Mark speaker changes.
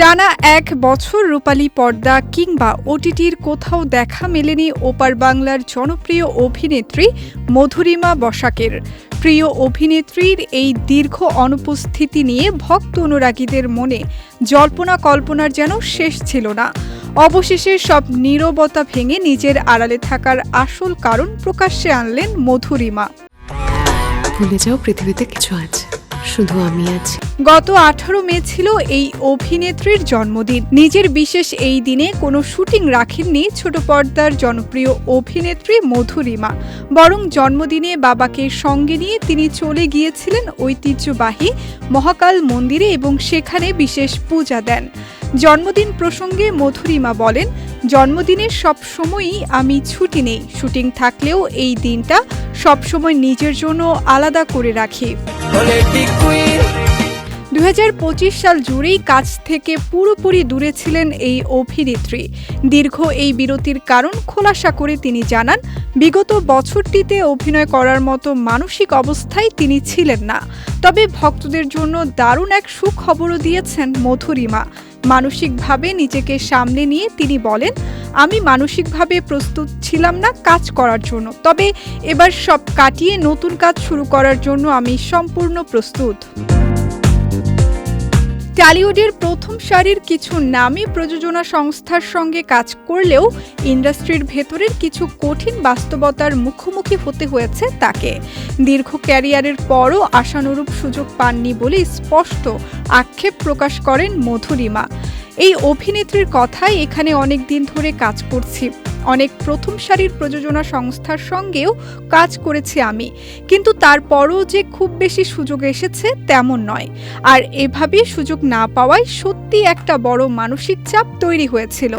Speaker 1: টানা ১ বছর রূপালী পর্দা কিংবা ওটিটির কোথাও দেখা মেলেনি ওপার বাংলার জনপ্রিয় অভিনেত্রী মধুরিমা বসাকের। প্রিয় অভিনেত্রীর এই দীর্ঘ অনুপস্থিতি নিয়ে ভক্ত অনুরাগীদের মনে জল্পনা কল্পনার যেন শেষ ছিল না। অবশেষে সব নীরবতা ভেঙে নিজের আড়ালে থাকার আসল কারণ প্রকাশ্যে আনলেন মধুরিমা।
Speaker 2: ভুলে যাও পৃথিবীতে কিছু আছে, শুধু আমি আছি।
Speaker 1: গত 18 মে ছিল এই অভিনেত্রীর জন্মদিন। নিজের বিশেষ এই দিনে কোনো শুটিং রাখেননি ছোট পর্দার জনপ্রিয় অভিনেত্রী মধুরিমা, বরং জন্মদিনে বাবাকে সঙ্গে নিয়ে তিনি চলে গিয়েছিলেন ঐতিহ্যবাহী মহাকাল মন্দিরে এবং সেখানে বিশেষ পূজা দেন। জন্মদিন প্রসঙ্গে মধুরিমা বলেন, জন্মদিনের সব সময়ই আমি ছুটি নেই, শুটিং থাকলেও এই দিনটা সবসময় নিজের জন্য আলাদা করে রাখি। 2025 সাল জুড়েই কাজ থেকে পুরোপুরি দূরে ছিলেন এই অভিনেত্রী। দীর্ঘ এই বিরতির কারণ খোলাসা করে তিনি জানান, বিগত বছরটিতে অভিনয় করার মতো মানসিক অবস্থায় তিনি ছিলেন না। তবে ভক্তদের জন্য দারুণ এক সুখবরও দিয়েছেন মধুরিমা। মানসিকভাবে নিজেকে সামলে নিয়ে তিনি বলেন, আমি মানসিকভাবে প্রস্তুত ছিলাম না কাজ করার জন্য, তবে এবার সব কাটিয়ে নতুন কাজ শুরু করার জন্য আমি সম্পূর্ণ প্রস্তুত। টলিউডের প্রথম সারির কিছু নামী প্রযোজনা সংস্থার সঙ্গে কাজ করলেও ইন্ডাস্ট্রির ভেতরের কিছু কঠিন বাস্তবতার মুখোমুখি হতে হয়েছে তাকে। দীর্ঘ ক্যারিয়ারের পরও আশানুরূপ সুযোগ পাননি বলে স্পষ্ট আক্ষেপ প্রকাশ করেন মধুরিমা। এই অভিনেত্রীর কথায়, এখানে অনেক দিন ধরে কাজ করছি, অনেক প্রথম সারির প্রযোজনা সংস্থার সঙ্গেও কাজ করেছি আমি, কিন্তু তারপরও যে খুব বেশি সুযোগ এসেছে তেমন নয়। আর এভাবে সুযোগ না পাওয়ায় সত্যি একটা বড় মানসিক চাপ তৈরি হয়েছিল।